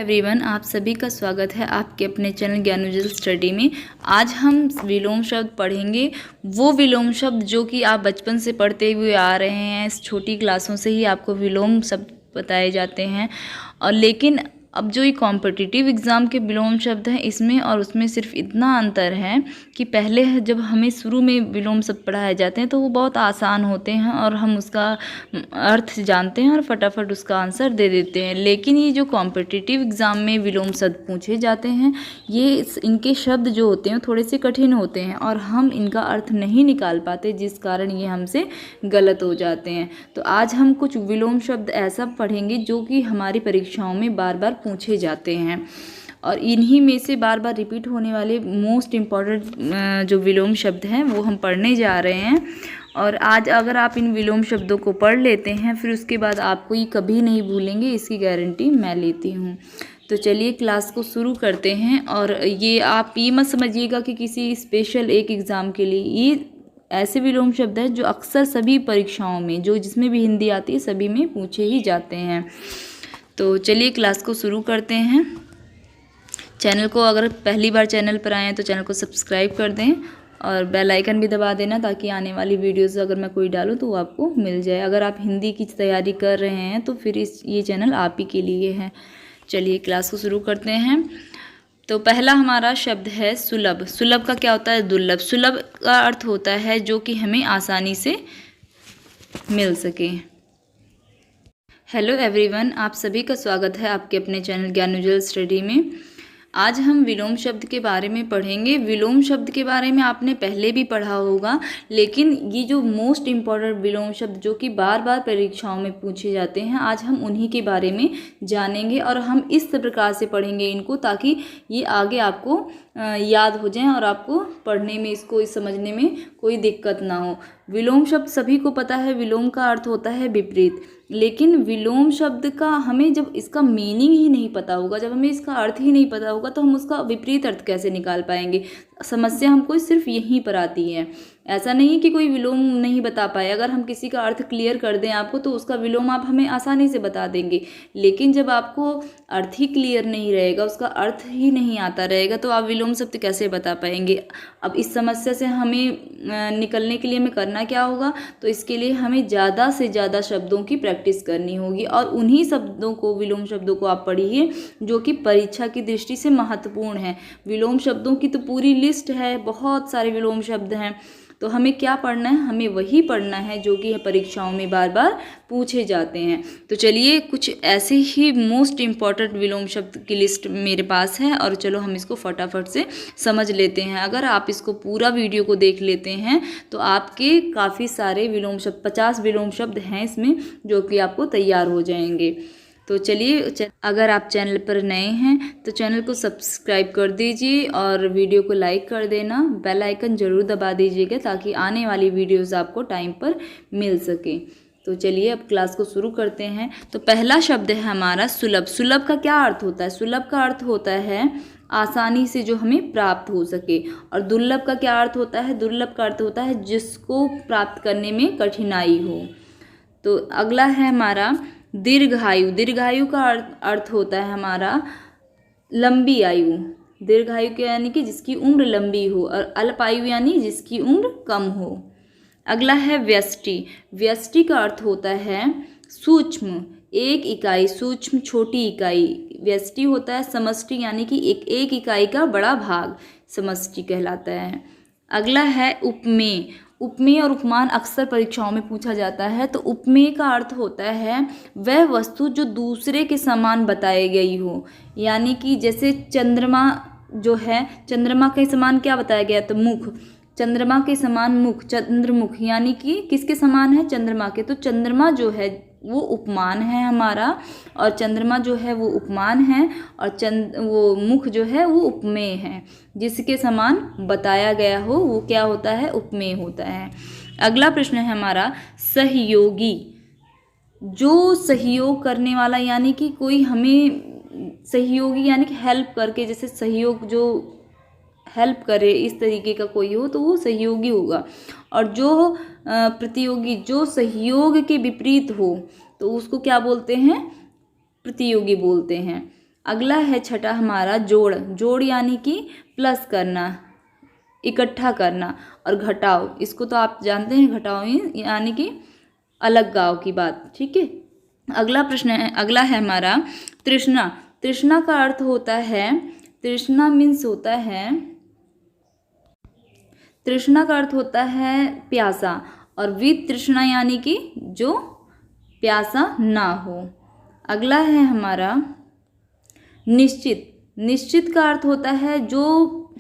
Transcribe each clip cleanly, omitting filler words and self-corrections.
Everyone, आप सभी का स्वागत है आपके अपने चैनल ज्ञानोज्वल स्टडी में। आज हम विलोम शब्द पढ़ेंगे। वो विलोम शब्द जो कि आप बचपन से पढ़ते हुए आ रहे हैं, छोटी क्लासों से ही आपको विलोम शब्द बताए जाते हैं। और लेकिन अब जो ये कॉम्पिटिटिव एग्ज़ाम के विलोम शब्द हैं, इसमें और उसमें सिर्फ इतना अंतर है कि पहले जब हमें शुरू में विलोम शब्द पढ़ाए जाते हैं तो वो बहुत आसान होते हैं और हम उसका अर्थ जानते हैं और फटाफट उसका आंसर दे देते हैं। लेकिन ये जो कॉम्पिटिटिव एग्ज़ाम में विलोम शब्द पूछे जाते हैं, ये इनके शब्द जो होते हैं थोड़े से कठिन होते हैं और हम इनका अर्थ नहीं निकाल पाते, जिस कारण ये हमसे गलत हो जाते हैं। तो आज हम कुछ विलोम शब्द ऐसा पढ़ेंगे जो कि हमारी परीक्षाओं में बार बार पूछे जाते हैं और इन्हीं में से बार बार रिपीट होने वाले मोस्ट इम्पॉर्टेंट जो विलोम शब्द हैं वो हम पढ़ने जा रहे हैं। और आज अगर आप इन विलोम शब्दों को पढ़ लेते हैं, फिर उसके बाद आपको ये कभी नहीं भूलेंगे, इसकी गारंटी मैं लेती हूँ। तो चलिए क्लास को शुरू करते हैं। और ये आप ये मत समझिएगा कि किसी स्पेशल एक एग्ज़ाम के लिए, ये ऐसे विलोम शब्द हैं जो अक्सर सभी परीक्षाओं में, जो जिसमें भी हिंदी आती है, सभी में पूछे ही जाते हैं। तो चलिए क्लास को शुरू करते हैं। चैनल को अगर पहली बार चैनल पर आए हैं तो चैनल को सब्सक्राइब कर दें और बेल आइकन भी दबा देना, ताकि आने वाली वीडियोस अगर मैं कोई डालूं तो वो आपको मिल जाए। अगर आप हिंदी की तैयारी कर रहे हैं तो फिर ये चैनल आप ही के लिए है। चलिए क्लास को शुरू करते हैं। तो पहला हमारा शब्द है सुलभ। सुलभ का क्या होता है? दुर्लभ। सुलभ का अर्थ होता है जो कि हमें आसानी से मिल सके। हेलो एवरीवन, आप सभी का स्वागत है आपके अपने चैनल ज्ञानोज्वल स्टडी में। आज हम विलोम शब्द के बारे में पढ़ेंगे। विलोम शब्द के बारे में आपने पहले भी पढ़ा होगा, लेकिन ये जो मोस्ट इम्पॉर्टेंट विलोम शब्द जो कि बार बार परीक्षाओं में पूछे जाते हैं, आज हम उन्हीं के बारे में जानेंगे और हम इस प्रकार से पढ़ेंगे इनको, ताकि ये आगे आपको याद हो जाएं और आपको पढ़ने में, इसको समझने में कोई दिक्कत ना हो। विलोम शब्द सभी को पता है, विलोम का अर्थ होता है विपरीत। लेकिन विलोम शब्द का हमें जब इसका मीनिंग ही नहीं पता होगा, जब हमें इसका अर्थ ही नहीं पता होगा, तो हम उसका विपरीत अर्थ कैसे निकाल पाएंगे? समस्या हमको सिर्फ यहीं पर आती है। ऐसा नहीं है कि कोई विलोम नहीं बता पाए। अगर हम किसी का अर्थ क्लियर कर दें आपको, तो उसका विलोम आप हमें आसानी से बता देंगे। लेकिन जब आपको अर्थ ही क्लियर नहीं रहेगा, उसका अर्थ ही नहीं आता रहेगा, तो आप विलोम शब्द कैसे बता पाएंगे? अब इस समस्या से हमें निकलने के लिए हमें करना क्या होगा? तो इसके लिए हमें ज़्यादा से ज़्यादा शब्दों की प्रैक्टिस करनी होगी और उन्हीं शब्दों को, विलोम शब्दों को आप पढ़िए जो कि परीक्षा की दृष्टि से महत्वपूर्ण है। विलोम शब्दों की तो पूरी लिस्ट है, बहुत सारे विलोम शब्द हैं। तो हमें क्या पढ़ना है? हमें वही पढ़ना है जो कि परीक्षाओं में बार बार पूछे जाते हैं। तो चलिए कुछ ऐसे ही मोस्ट इम्पॉर्टेंट विलोम शब्द की लिस्ट मेरे पास है और चलो हम इसको फटाफट से समझ लेते हैं। अगर आप इसको पूरा वीडियो को देख लेते हैं तो आपके काफ़ी सारे विलोम शब्द, 50 विलोम शब्द हैं इसमें, जो कि आपको तैयार हो जाएंगे। तो चलिए, अगर आप चैनल पर नए हैं तो चैनल को सब्सक्राइब कर दीजिए और वीडियो को लाइक कर देना। बेल आइकन ज़रूर दबा दीजिएगा ताकि आने वाली वीडियोस आपको टाइम पर मिल सके। तो चलिए अब क्लास को शुरू करते हैं। तो पहला शब्द है हमारा सुलभ। सुलभ का क्या अर्थ होता है? सुलभ का अर्थ होता है आसानी से जो हमें प्राप्त हो सके। और दुर्लभ का क्या अर्थ होता है? दुर्लभ का अर्थ होता है जिसको प्राप्त करने में कठिनाई हो। तो अगला है हमारा दीर्घायु। दीर्घायु का अर्थ होता है हमारा लंबी आयु। दीर्घायु के यानी कि जिसकी उम्र लंबी हो, और अल्पायु यानी जिसकी उम्र कम हो। अगला है व्यष्टि। व्यष्टि का अर्थ होता है सूक्ष्म, एक इकाई, सूक्ष्म छोटी इकाई। व्यष्टि होता है समष्टि, यानी कि एक इकाई का बड़ा भाग समष्टि कहलाता है। अगला है उपमेय। उपमेय और उपमान अक्सर परीक्षाओं में पूछा जाता है। तो उपमेय का अर्थ होता है वह वस्तु जो दूसरे के समान बताई गई हो, यानी कि जैसे चंद्रमा जो है, चंद्रमा के समान क्या बताया गया? तो मुख, चंद्रमा के समान मुख, चंद्रमुख, यानी कि किसके समान है? चंद्रमा के। तो चंद्रमा जो है वो उपमान है हमारा, और चंद्रमा जो है वो उपमान है, और वो मुख जो है वो उपमेय है। जिसके समान बताया गया हो वो क्या होता है? उपमेय होता है। अगला प्रश्न है हमारा सहयोगी। जो सहयोग करने वाला, यानी कि कोई हमें सहयोगी यानी कि हेल्प करके, जैसे सहयोग जो हेल्प करे इस तरीके का कोई हो तो वो सहयोगी होगा। और जो प्रतियोगी, जो सहयोग के विपरीत हो, तो उसको क्या बोलते हैं? प्रतियोगी बोलते हैं। अगला है छठा हमारा जोड़। जोड़ यानी कि प्लस करना, इकट्ठा करना। और घटाओ, इसको तो आप जानते हैं, घटाओ यानी कि अलग गाँव की बात, ठीक है। अगला प्रश्न है, अगला है हमारा तृष्णा। तृष्णा का अर्थ होता है, तृष्णा मीन्स होता है, तृष्णा का अर्थ होता है प्यासा, और वितृष्णा यानी कि जो प्यासा ना हो। अगला है हमारा निश्चित। निश्चित का अर्थ होता है जो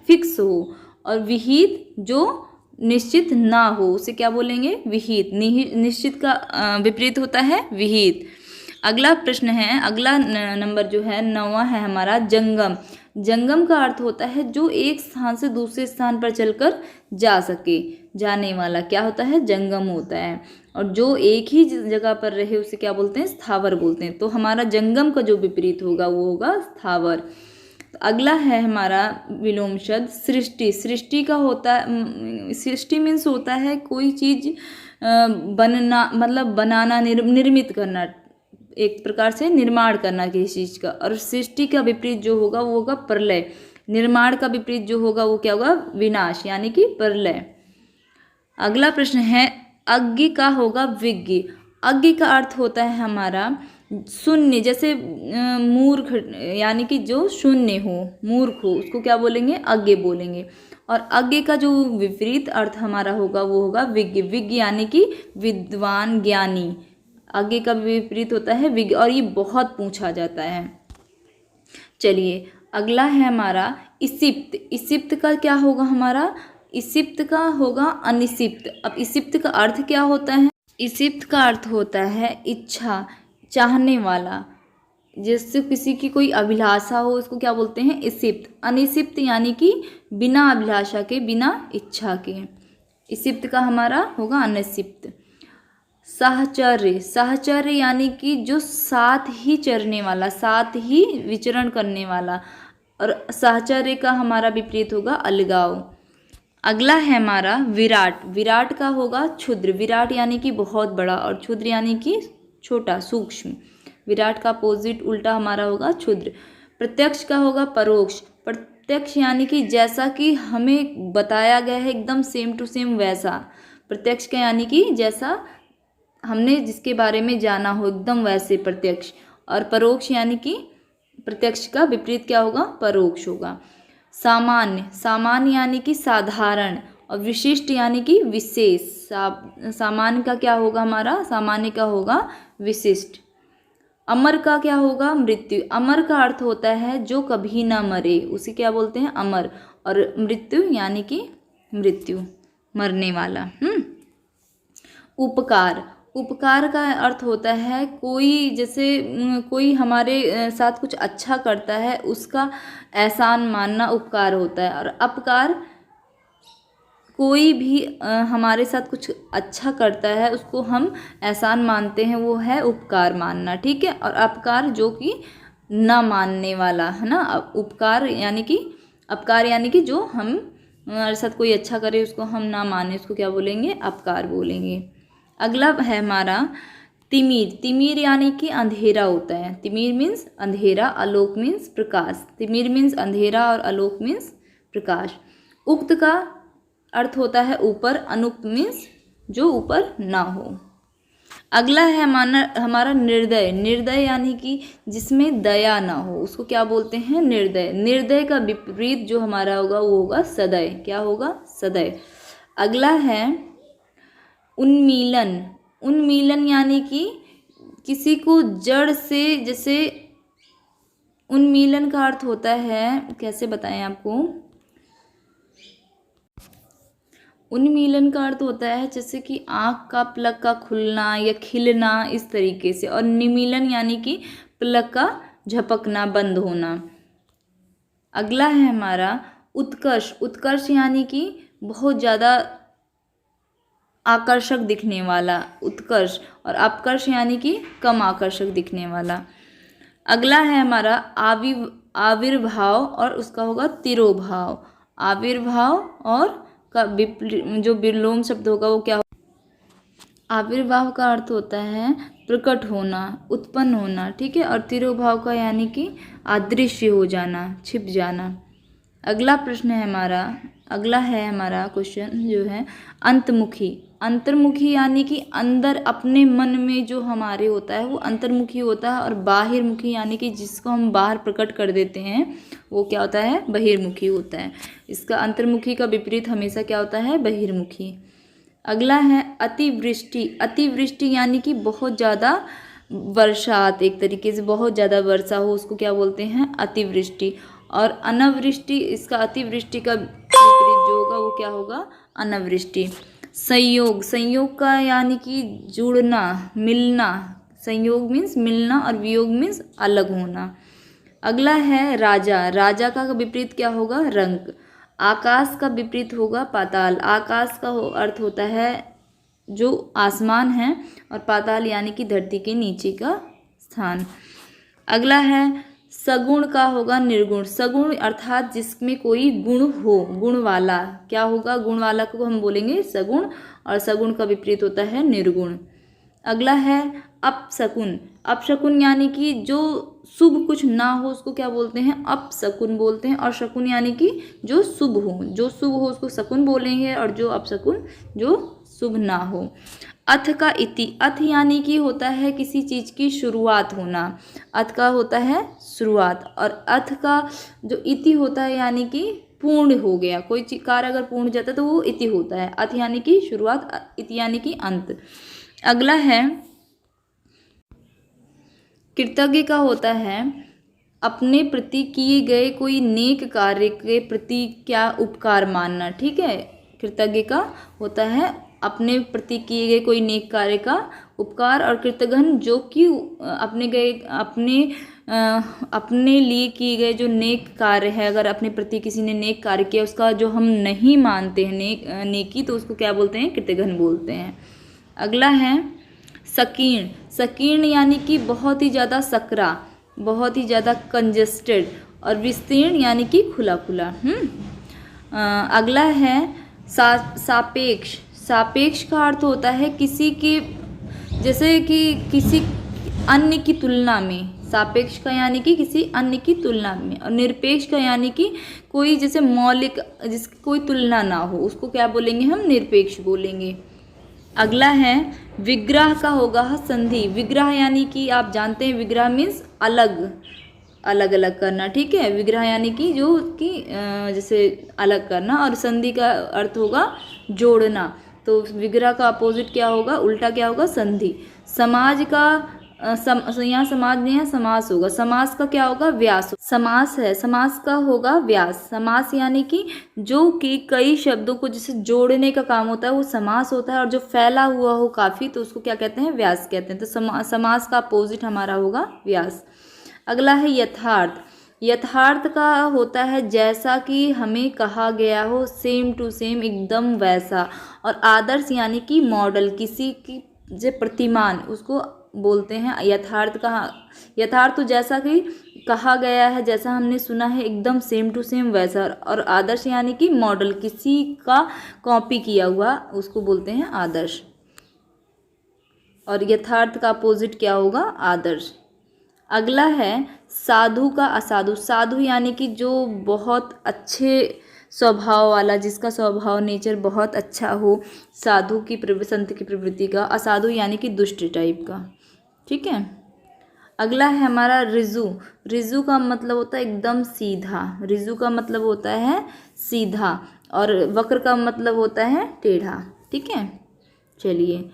फिक्स हो, और विहित जो निश्चित ना हो, उसे क्या बोलेंगे, विहित। निश्चित का विपरीत होता है विहित। अगला प्रश्न है, अगला नंबर जो है 9वां है हमारा जंगम। जंगम का अर्थ होता है जो एक स्थान से दूसरे स्थान पर चलकर जा सके, जाने वाला क्या होता है, जंगम होता है। और जो एक ही जगह पर रहे उसे क्या बोलते हैं, स्थावर बोलते हैं। तो हमारा जंगम का जो विपरीत होगा वो होगा स्थावर। तो अगला है हमारा विलोम शब्द सृष्टि। सृष्टि का होता है, सृष्टि मीन्स होता है कोई चीज़ बनना, मतलब बनाना, निर्मित करना, एक प्रकार से निर्माण करना किसी चीज़ का। और सृष्टि का विपरीत जो होगा वो होगा प्रलय। निर्माण का विपरीत जो होगा वो क्या होगा, विनाश यानी कि प्रलय। अगला प्रश्न है अज्ञ का होगा विज्ञ। अज्ञ का अर्थ होता है हमारा शून्य, जैसे मूर्ख यानी कि जो शून्य हो, मूर्ख हो, उसको क्या बोलेंगे, अज्ञ बोलेंगे। और अज्ञ का जो विपरीत अर्थ हमारा होगा वो होगा विज्ञ। विज्ञ यानी कि विद्वान, ज्ञानी। आगे का विपरीत होता है विज्ञ, और ये बहुत पूछा जाता है। चलिए अगला है हमारा इसिप्त। इसिप्त का क्या होगा हमारा, इसिप्त का होगा अनिसिप्त। अब इसिप्त का अर्थ क्या होता है, इसिप्त का अर्थ होता है इच्छा, चाहने वाला। जिससे किसी की कोई अभिलाषा हो उसको क्या बोलते हैं, इसिप्त। अनिसिप्त यानी कि बिना अभिलाषा के, बिना इच्छा के। इसिप्त का हमारा होगा अनिसिप्त। साहचर्य। साहचर्य यानी कि जो साथ ही चरने वाला, साथ ही विचरण करने वाला। और साहचर्य का हमारा विपरीत होगा अलगाव। अगला है हमारा विराट। विराट का होगा क्षुद्र। विराट यानी कि बहुत बड़ा, और क्षुद्र यानी कि छोटा, सूक्ष्म। विराट का अपोजिट उल्टा हमारा होगा क्षुद्र। प्रत्यक्ष का होगा परोक्ष। प्रत्यक्ष यानी कि जैसा कि हमें बताया गया है एकदम सेम टू सेम वैसा। प्रत्यक्ष का यानी कि जैसा हमने जिसके बारे में जाना हो एकदम वैसे प्रत्यक्ष। और परोक्ष यानी कि प्रत्यक्ष का विपरीत क्या होगा, परोक्ष होगा। सामान्य। सामान्य यानी कि साधारण, और विशिष्ट यानी कि विशेष। सामान्य का क्या होगा हमारा, सामान्य का होगा विशिष्ट। अमर का क्या होगा, मृत्यु। अमर का अर्थ होता है जो कभी ना मरे, उसे क्या बोलते हैं, अमर। और मृत्यु यानी कि मृत्यु, मरने वाला। उपकार। उपकार का अर्थ होता है कोई, जैसे कोई हमारे साथ कुछ अच्छा करता है उसका एहसान मानना उपकार होता है। और अपकार, कोई भी हमारे साथ कुछ अच्छा करता है उसको हम एहसान मानते हैं, वो है उपकार मानना, ठीक है। और अपकार जो कि ना मानने वाला है ना। उपकार यानी कि, अपकार यानी कि जो हम हमारे साथ कोई अच्छा करे उसको हम ना माने, उसको क्या बोलेंगे, अपकार बोलेंगे। अगला है हमारा तिमिर। तिमिर यानी कि अंधेरा होता है। तिमिर मीन्स अंधेरा, आलोक मीन्स प्रकाश। तिमिर मीन्स अंधेरा और आलोक मीन्स प्रकाश। उक्त का अर्थ होता है ऊपर, अनुक्त मीन्स जो ऊपर ना हो। अगला है हमारा निर्दय। निर्दय यानी कि जिसमें दया ना हो, उसको क्या बोलते हैं, निर्दय। निर्दय का विपरीत जो हमारा होगा वो होगा सदय। क्या होगा, सदय। अगला है उन्मीलन। उन्मीलन यानी कि किसी को जड़ से, जैसे उन्मीलन का अर्थ होता है, कैसे बताएं आपको, उन्मीलन का अर्थ होता है जैसे कि आँख का पलक का खुलना या खिलना, इस तरीके से। और निमीलन यानी कि पलक का झपकना, बंद होना। अगला है हमारा उत्कर्ष। उत्कर्ष यानी कि बहुत ज़्यादा आकर्षक दिखने वाला, उत्कर्ष। और अपकर्ष यानी कि कम आकर्षक दिखने वाला। अगला है हमारा आविर्भाव, और उसका होगा तिरोभाव। आविर्भाव और का जो विलोम शब्द होगा वो क्या होगा, आविर्भाव का अर्थ होता है प्रकट होना, उत्पन्न होना, ठीक है। और तिरोभाव का यानी कि अदृश्य हो जाना, छिप जाना। अगला है हमारा क्वेश्चन जो है अंतर्मुखी। अंतर्मुखी यानी कि अंदर अपने मन में जो हमारे होता है वो अंतर्मुखी होता है, और बाहिर्मुखी यानी कि जिसको हम बाहर प्रकट कर देते हैं वो क्या होता है, बहिर्मुखी होता है। इसका अंतर्मुखी का विपरीत हमेशा क्या होता है, बहिर्मुखी। अगला है अतिवृष्टि। अतिवृष्टि यानी कि बहुत ज़्यादा वर्षात, एक तरीके से बहुत ज़्यादा वर्षा हो उसको क्या बोलते हैं, अतिवृष्टि। और अनावृष्टि, इसका अतिवृष्टि का विपरीत जो होगा वो क्या होगा, अनावृष्टि। संयोग, संयोग का यानी कि जुड़ना, मिलना। संयोग मीन्स मिलना और वियोग मीन्स अलग होना। अगला है राजा। राजा का विपरीत क्या होगा, रंक। आकाश का विपरीत होगा पाताल। आकाश का अर्थ होता है जो आसमान है, और पाताल यानी कि धरती के नीचे का स्थान। अगला है सगुण का होगा निर्गुण। सगुण अर्थात जिसमें कोई गुण हो, गुण वाला क्या होगा, गुण वाला को हम बोलेंगे सगुण, और सगुण का विपरीत होता है निर्गुण। अगला है अपशकुन। अपशकुन यानी कि जो शुभ कुछ ना हो उसको क्या बोलते हैं, अपशकुन बोलते हैं। और शकुन यानी कि जो शुभ हो, जो शुभ हो उसको शकुन बोलेंगे, और जो अपशकुन जो शुभ ना हो। अथ का इति। अथ यानी कि होता है किसी चीज़ की शुरुआत होना। अथ का होता है शुरुआत, और अथ का जो इति होता है यानी कि पूर्ण हो गया। कोई कार्य अगर पूर्ण हो जाता है तो वो इति होता है। अथ यानी कि शुरुआत, इति यानी कि अंत। अगला है कृतज्ञ का होता है अपने प्रति किए गए कोई नेक कार्य के प्रति क्या उपकार मानना, ठीक है। कृतज्ञ का होता है अपने प्रति किए गए कोई नेक कार्य का उपकार, और कृतघ्न जो कि अपने लिए किए गए जो नेक कार्य है, अगर अपने प्रति किसी ने नेक कार्य किया उसका जो हम नहीं मानते हैं नेकी, तो उसको क्या बोलते हैं, कृतघ्न बोलते हैं। अगला है संकीर्ण। संकीर्ण यानी कि बहुत ही ज़्यादा सकरा, बहुत ही ज़्यादा कंजेस्टेड। और विस्तीर्ण यानी कि खुला खुला। अगला है सापेक्ष। सापेक्ष का अर्थ होता है किसी के, जैसे कि किसी अन्य की तुलना में। सापेक्ष का यानी कि किसी अन्य की तुलना में। और निरपेक्ष का यानी कि कोई जैसे मौलिक, जिसकी कोई तुलना ना हो उसको क्या बोलेंगे, हम निरपेक्ष बोलेंगे। अगला है विग्रह का होगा संधि। विग्रह यानी कि आप जानते हैं विग्रह मीन्स अलग अलग करना, ठीक है। विग्रह यानी कि जो कि जैसे अलग करना, और संधि का अर्थ होगा जोड़ना। तो विग्रह का अपोजिट क्या होगा, उल्टा क्या होगा, संधि। समाज का यहाँ समाज नहीं है, समास होगा। समास का क्या होगा, व्यास। समास है, समास का होगा व्यास। समास यानी कि जो कि कई शब्दों को जैसे जोड़ने का काम होता है वो समास होता है, और जो फैला हुआ हो काफ़ी तो उसको क्या कहते हैं, व्यास कहते हैं। तो समास का अपोजिट हमारा होगा व्यास। अगला है यथार्थ। यथार्थ का होता है जैसा कि हमें कहा गया हो, सेम टू सेम, एकदम वैसा। और आदर्श यानी कि मॉडल, किसी की जो प्रतिमान, उसको बोलते हैं यथार्थ का। यथार्थ तो जैसा कि कहा गया है, जैसा हमने सुना है, एकदम सेम टू सेम वैसा। और आदर्श यानी कि मॉडल, किसी का कॉपी किया हुआ, उसको बोलते हैं आदर्श। और यथार्थ का अपोजिट क्या होगा, आदर्श। अगला है साधु का असाधु। साधु यानी कि जो बहुत अच्छे स्वभाव वाला, जिसका स्वभाव नेचर बहुत अच्छा हो, साधु की संत की प्रवृत्ति का। असाधु यानी कि दुष्ट टाइप का, ठीक है। अगला है हमारा ऋजु। ऋजु का मतलब होता है एकदम सीधा। ऋजु का मतलब होता है सीधा, और वक्र का मतलब होता है टेढ़ा, ठीक है। चलिए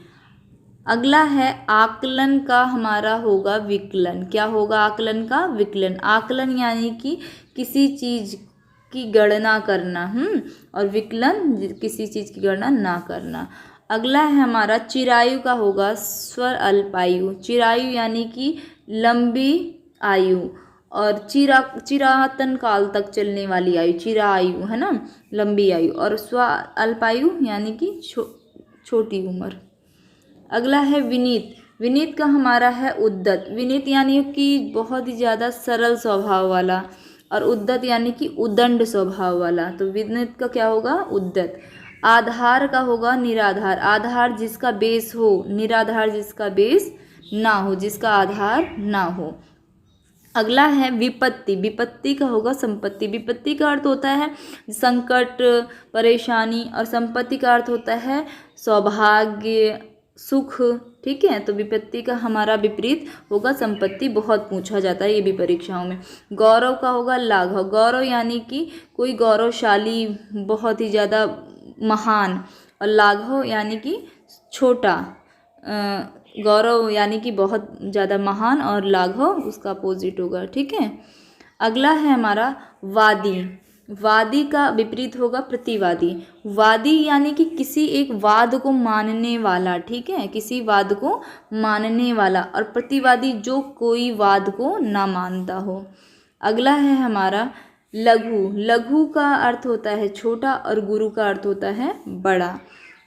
अगला है आकलन का हमारा होगा विकलन। क्या होगा आकलन का, विकलन। आकलन यानी कि किसी चीज़ की गणना करना, और विकलन किसी चीज़ की गणना ना करना। अगला है हमारा चिरायु का होगा स्वर अल्पायु। चिरायु यानी कि लंबी आयु, और चिरातन काल तक चलने वाली आयु, चिरायु है ना, लंबी आयु। और स्व अल्पायु यानी कि छोटी उम्र। अगला है विनीत। विनीत का हमारा है उद्दत। विनीत यानी कि बहुत ही ज़्यादा सरल स्वभाव वाला, और उद्दत यानी कि उदंड स्वभाव वाला। तो विनीत का क्या होगा, उद्दत। आधार का होगा निराधार, आधार जिसका बेस हो, निराधार जिसका बेस ना हो, जिसका आधार ना हो। अगला है विपत्ति, विपत्ति का होगा संपत्ति। विपत्ति का अर्थ होता है संकट, परेशानी, और संपत्ति का अर्थ होता है सौभाग्य, सुख। ठीक है, तो विपत्ति का हमारा विपरीत होगा संपत्ति, बहुत पूछा जाता है ये भी परीक्षाओं में। गौरव का होगा लाघव, गौरव यानी कि कोई गौरवशाली, बहुत ही ज़्यादा महान, और लाघव यानी कि छोटा। गौरव यानी कि बहुत ज़्यादा महान और लाघव उसका अपोजिट होगा। ठीक है, अगला है हमारा वादी। वादी का विपरीत होगा प्रतिवादी। वादी यानी कि किसी एक वाद को मानने वाला। ठीक है, किसी वाद को मानने वाला, और प्रतिवादी जो कोई वाद को ना मानता हो। अगला है हमारा लघु। लघु का अर्थ होता है छोटा, और गुरु का अर्थ होता है बड़ा।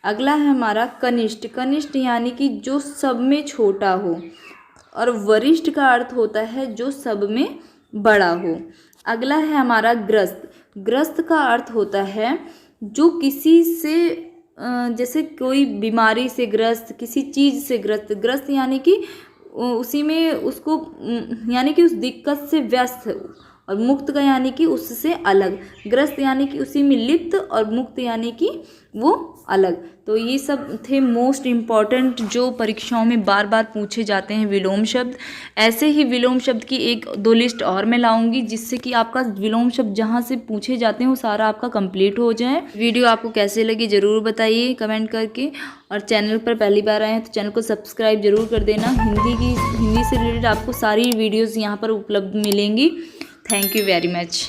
अगला है हमारा कनिष्ठ। कनिष्ठ यानी कि जो सब में छोटा हो, और वरिष्ठ का अर्थ होता है जो सब में बड़ा हो। अगला है हमारा ग्रस्त। ग्रस्त का अर्थ होता है जो किसी से जैसे कोई बीमारी से ग्रस्त, किसी चीज़ से ग्रस्त। ग्रस्त यानी कि उसी में उसको यानी कि उस दिक्कत से व्यस्त, और मुक्त का यानी कि उससे अलग। ग्रस्त यानी कि उसी में लिप्त, और मुक्त यानी कि वो अलग। तो ये सब थे मोस्ट इम्पॉर्टेंट जो परीक्षाओं में बार बार पूछे जाते हैं विलोम शब्द। ऐसे ही विलोम शब्द की 1-2 लिस्ट और मैं लाऊंगी, जिससे कि आपका विलोम शब्द जहाँ से पूछे जाते हैं वो सारा आपका कंप्लीट हो जाए। वीडियो आपको कैसे लगी ज़रूर बताइए कमेंट करके, और चैनल पर पहली बार आए हैं तो चैनल को सब्सक्राइब जरूर कर देना। हिंदी से रिलेटेड आपको सारी वीडियोज़ यहाँ पर उपलब्ध मिलेंगी। Thank you very much.